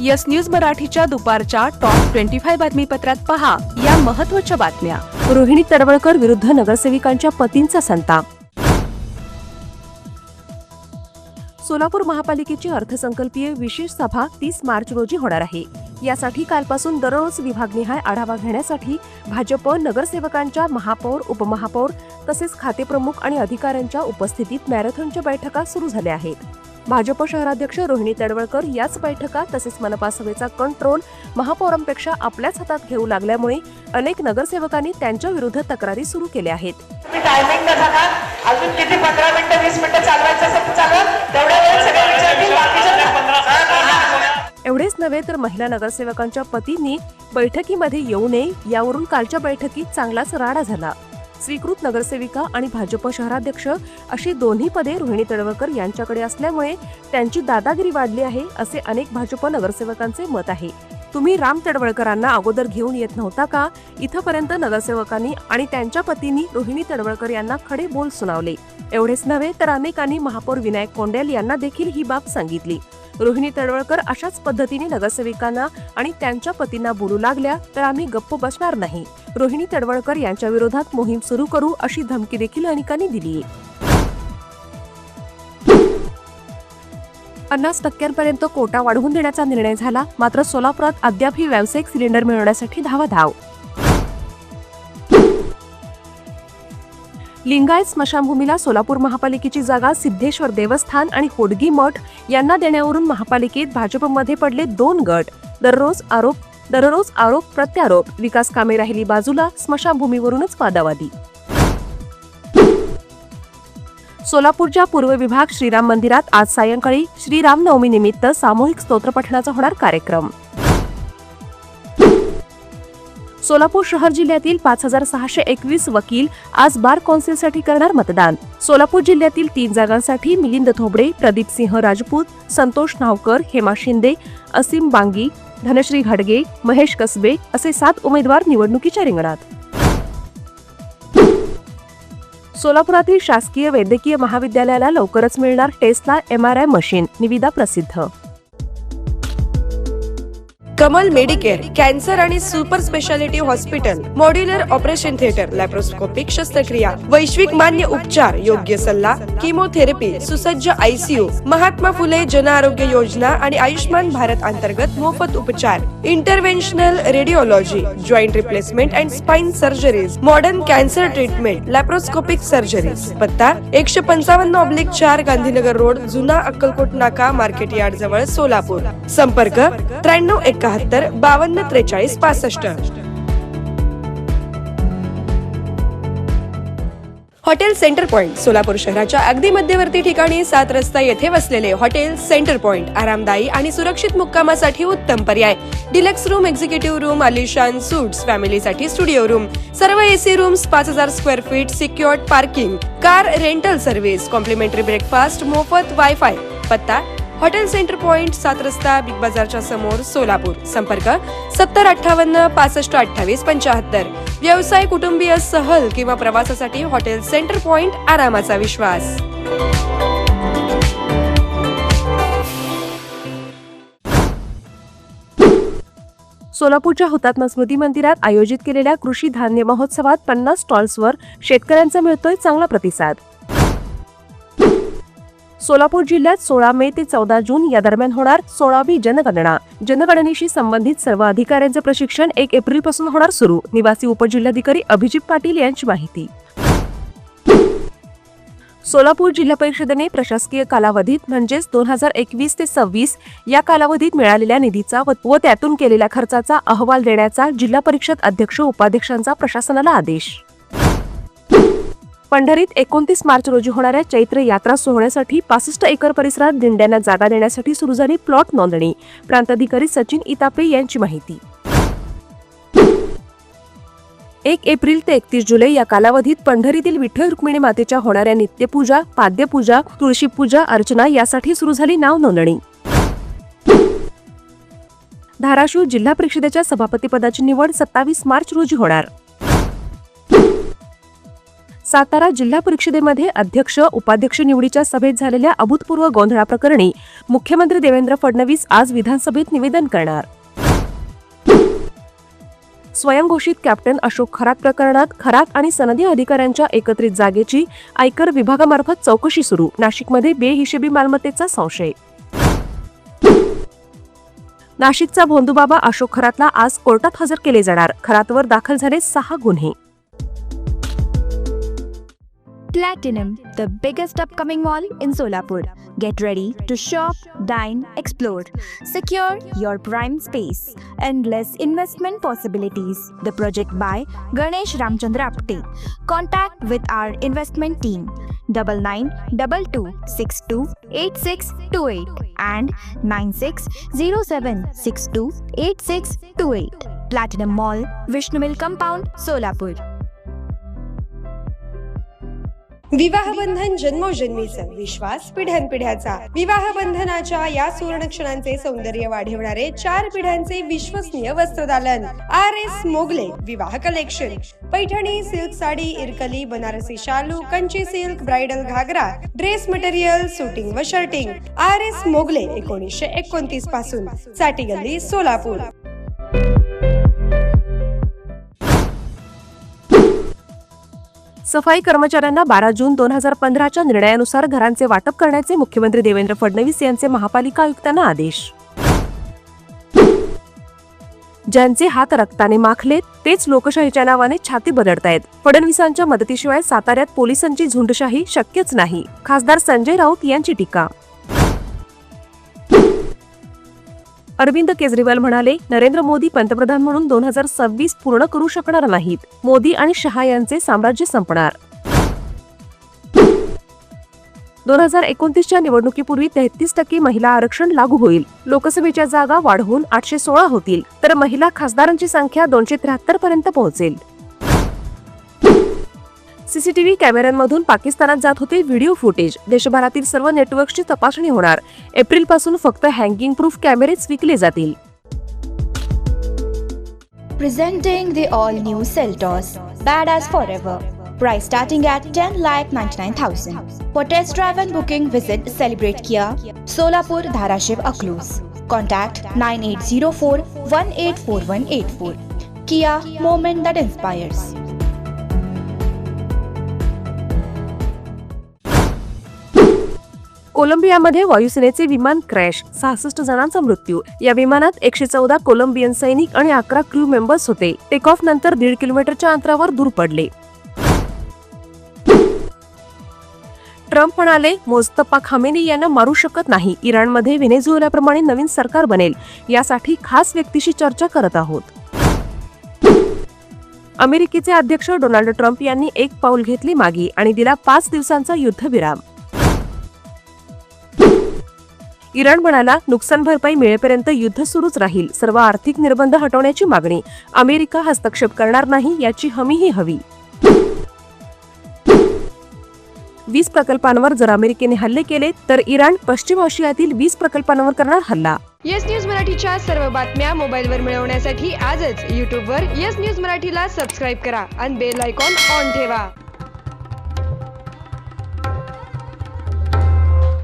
Yes news मराठीच्या दुपारच्या top 25 बातमीपत्रात पहा या महत्त्वाच्या बातम्या। रोहिणी तडवळकर विरुद्ध नगरसेविकांच्या पतींचा संताप। सोलापूर महापालिकेची अर्थसंकल्पीय विशेष सभा 30 मार्च रोजी होणार आहे। यासाठी कालपासून दररोज विभागनिहाय आढावा घेण्यासाठी भाजप नगरसेवकांच्या महापौर, उपमहापौर तसेच खातेप्रमुख आणि अधिकाऱ्यांच्या उपस्थितीत मॅरेथॉनच्या बैठका सुरू झाल्या आहेत। भाजप शहराध्यक्ष रोहिणी तडवळकर याच बैठका तसेच मनपा सभेचा कंट्रोल महापौरांपेक्षा आपल्याच हातात घेऊ लागल्यामुळे अनेक नगरसेवकांनी त्यांच्या विरुद्ध तक्रारी सुरू केल्या आहेत। टायमिंग नका अजून किती 15 मिनिटं 20 मिनिटं चालवायचं असेल चालवा, तेवढ्या वेळेत सगळे विचारतील बाकीचे। एवढेच नव्हे तर महिला नगरसेवकांच्या पतींनी बैठकीमध्ये येऊ नये यावरून कालच्या बैठकीत चांगलाच राडा झाला। स्वीकृत नगरसेविका आणि भाजप शहराध्यक्ष अशी दोन्ही पदे रोहिणी तडवळकर यांच्याकडे असल्यामुळे त्यांची दादागिरी वाढली आहे असे अनेक भाजप नगरसेवकांचे मत आहे। तुम्ही राम तडवळकरांना अगोदर घेऊन येत नव्हता का? इथपर्यंत नगरसेवकांनी आणि त्यांच्या पतींनी रोहिणी तडवळकर यांना खडे बोल सुनावले। एवढेच नव्हे तर अनेकांनी महापौर विनायक कोंडेल यांना देखील ही बाब सांगितली। रोहिणी तडवळकर अशाच पद्धतीने नगरसेविकांना आणि त्यांच्या पतींना बोलू लागल्या तर आम्ही गप्प बसणार नाही। रोहिणी तडवळकर यांच्या विरोधात मोहीम सुरू करू अशी धमकी देखील अनेकांनी दिली। 50% कोटा वाढवून देण्याचा निर्णय झाला, मात्र सोलापुरात अद्यापही व्यावसायिक सिलेंडर मिळवण्यासाठी धावाधाव। लिंगायत स्मशानभूमीला सोलापूर महापालिकेची जागा सिद्धेश्वर देवस्थान आणि होडगी मठ यांना देण्यावरून महापालिकेत भाजपमध्ये पडले 2 गट। दररोज आरोप प्रत्यारोप, विकास कामे राहिली बाजूला, स्मशानभूमीवरूनच वादावादी। सोलापूरच्या पूर्व विभाग श्रीराम मंदिरात आज सायंकाळी श्रीरामनवमी निमित्त सामूहिक स्तोत्र पठणाचा होणार कार्यक्रम। सोलापूर शहर जिल्ह्यातील 5621 वकील आज बार कौन्सिलसाठी करणार मतदान। सोलापूर जिल्ह्यातील 3 जागांसाठी मिलिंद थोबडे, प्रदीप सिंह राजपूत, संतोष नावकर, हेमा शिंदे, असीम बांगी, धनश्री घाडगे, महेश कसबे असे 7 उमेदवार निवडणुकीच्या रिंगणात। सोलापुरातील शासकीय वैद्यकीय महाविद्यालयाला लवकरच मिळणार टेस्ला MRI मशीन, निविदा प्रसिद्ध। कमल मेडिकेअर कॅन्सर आणि super speciality hospital, modular operation theatre, laparoscopic शस्त्रक्रिया, वैश्विक मान्य उपचार, योग्य सल्ला, किमोथेरपी, सुसज्ज ICU, महात्मा फुले जन आरोग्य योजना आणि आयुष्मान भारत अंतर्गत मोफत उपचार, interventional radiology, joint replacement and spine surgeries, modern cancer treatment, laparoscopic surgeries. पत्ता 155/4 गांधीनगर रोड, जुना अक्कलकोट नाका, मार्केट यार्ड जवळ, सोलापूर। संपर्क 9371 52 43 65। हॉटेल सेंटर पॉइंट सोलापूर शहराच्या अगदी मध्यवर्ती ठिकाणी 7 रस्ता येथे वसलेले हॉटेल सेंटर पॉइंट आरामदायी आणि सुरक्षित मुक्कामासाठी उत्तम पर्याय। डिलक्स रूम, एक्झिक्युटिव्ह रूम, आलिशान सूट्स, फॅमिलीसाठी स्टुडिओ रूम, सर्व AC rooms, 5000 square feet, secured parking, car rental service, complimentary breakfast, मोफत वायफाय। पत्ता हॉटेल सेंटर पॉइंट, 7 रस्ता, बिग बाजारच्या समोर, सोलापूर। संपर्क 7058 65 28 75। व्यवसाय, कुटुंबीय, सहल किंवा प्रवासासाठी हॉटेल सेंटर पॉइंट, आरामाचा विश्वास। सोलापूरच्या हुतात्मा स्मृती मंदिरात आयोजित केलेल्या कृषी धान्य महोत्सवात 50 स्टॉल्सवर शेतकऱ्यांचा मिळतोय चांगला प्रतिसाद। सोलापूर जिल्ह्यात 16 मे ते 14 जून या दरम्यान होणार 16वी जनगणना। जनगणनेशी संबंधित सर्व अधिकाऱ्यांचे प्रशिक्षण 1 एप्रिल पासून होणार सुरू। निवासी उपजिल्हाधिकारी अभिजित पाटील यांची माहिती। सोलापूर जिल्हा परिषदेने प्रशासकीय कालावधीत म्हणजेच 2021 ते 26 या कालावधीत मिळालेल्या निधीचा व त्यातून केलेल्या खर्चाचा अहवाल देण्याचा जिल्हा परिषद अध्यक्ष उपाध्यक्षांचा प्रशासनाला आदेश। पंढरीत 29 मार्च रोजी होणाऱ्या चैत्र यात्रा सोहळ्यासाठी 65 एकर परिसरात दिंड्यांना जागा देण्यासाठी सुरू झाली प्लॉट नोंदणी। प्रांताधिकारी सचिन इतापे यांची माहिती। 1 एप्रिल ते 31 जुलै या कालावधीत पंढरीतील विठ्ठल रुक्मिणी मातेच्या होणाऱ्या नित्यपूजा, पाद्यपूजा, तुळशी पूजा, अर्चना यासाठी सुरू झाली नाव नोंदणी। धाराशिव जिल्हा परिषदेच्या सभापती पदाची निवड 27 मार्च रोजी होणार। सातारा जिल्हा परिषदेमध्ये अध्यक्ष उपाध्यक्ष निवडीच्या सभेत झालेल्या अभूतपूर्व गोंधळाप्रकरणी मुख्यमंत्री देवेंद्र फडणवीस आज विधानसभेत निवेदन करणार. स्वयंघोषित कॅप्टन अशोक खरात प्रकरणात खरात आणि सनदी अधिकाऱ्यांच्या एकत्रित जागेची आयकर विभागामार्फत चौकशी सुरू. नाशिकमध्ये बेहिशेबी मालमत्तेचा संशय. नाशिकचा भोंदूबाबा अशोक खरातला आज कोर्टात हजर केले जाणार. खरातवर दाखल झाले 6 गुन्हे. Platinum, the biggest upcoming mall in Solapur. Get ready to shop, dine, explore. Secure your prime space. Endless investment possibilities. The project by Ganesh Ramchandra Apte. Contact with our investment team 9922628628 and 9607628628. Platinum Mall, Vishnu Mill Compound, Solapur. विवाहबंधन जन्मोजन्मीचं, विश्वास पिढ्यानपिढ्याचा. विवाहबंधनाच्या या सुवर्ण क्षणांचे सौंदर्य वाढवणारे 4 पिढ्यांचे विश्वसनीय वस्त्रदालन RS Mughal-e विवाह collection. Paithani, silk sari, इरकली, Banarasi शालू, Kanchi silk, bridal घागरा, dress material, suiting व shirting. RS Mughal-e 1929 पासून, साठी गल्ली, सोलापूर. सफाई कर्मचाऱ्यांना 12 जून 2015च्या निर्णयानुसार घरांचे वाटप करण्याचे मुख्यमंत्री देवेंद्र फडणवीस यांचे महापालिका आयुक्तांना आदेश. ज्यांचे हात रक्ताने माखलेत तेच लोकशाहीच्या नावाने छाती बदलतायत. फडणवीसांच्या मदतीशिवाय साताऱ्यात पोलिसांची झुंडशाही शक्यच नाही. खासदार संजय राऊत यांची टीका. अरविंद केजरीवाल म्हणाले, नरेंद्र मोदी पंतप्रधान म्हणून 2026 पूर्ण करू शकणार नाहीत. मोदी आणि शहा यांचे साम्राज्य संपणार. 2029च्या निवडणुकीपूर्वी 33% महिला आरक्षण लागू होईल. लोकसभेच्या जागा वाढवून 816 होतील, तर महिला खासदारांची संख्या 273 पर्यंत पोहोचेल. सीसीटीव्ही कॅमेऱ्यांमधून पाकिस्तानात जात होते व्हिडिओ फुटेज. देशभरातील सर्व नेटवर्कची तपासणी होणार. एप्रिलपासून फक्त हँगिंग प्रूफ कॅमेरेच विकले जातील. Presenting the all-new Seltos, badass forever. Price starting at 10,99,000. For test drive and booking, visit Celebrate Kia, Solapur, Dharashiv, Aklus. Contact 9804184184. Kia, moment that inspires. कोलंबियामध्ये वायुसेनेचे विमान क्रॅश, 66 जणांचा मृत्यू. या विमानात 114 कोलंबियन सैनिक आणि 11 क्रू मेंबर्स होते. टेक ऑफ नंतर 1.5 किलोमीटरच्या अंतरावर दूर पडले. ट्रम्प म्हणाले, मोजतप्पा खामेनी यांना मारू शकत नाही. इराणमध्ये व्हेनेझुएलाप्रमाणे नवीन सरकार बनेल, यासाठी खास व्यक्तीशी चर्चा करत आहोत. अमेरिकेचे अध्यक्ष डोनाल्ड ट्रम्प यांनी एक पाऊल घेतले मागे आणि दिला 5 दिवसांचा युद्धविराम. इराण म्हणाला, नुकसान भरपाई मिळेपर्यंत युद्ध सुरूच राहील. सर्व आर्थिक निर्बंध हटवण्याची मागणी. अमेरिका हस्तक्षेप करणार नाही याची हमीही हवी. 20 प्रकल्पांवर जर अमेरिकेने हल्ले केले तर इराण पश्चिम आशियातील 20 प्रकल्पांवर करणार हल्ला. येस न्यूज मराठीच्या सर्व बातम्या मोबाईलवर मिळवण्यासाठी आजच YouTubeवर येस न्यूज मराठीला सबस्क्राईब करा आणि बेल आयकॉन ऑन ठेवा.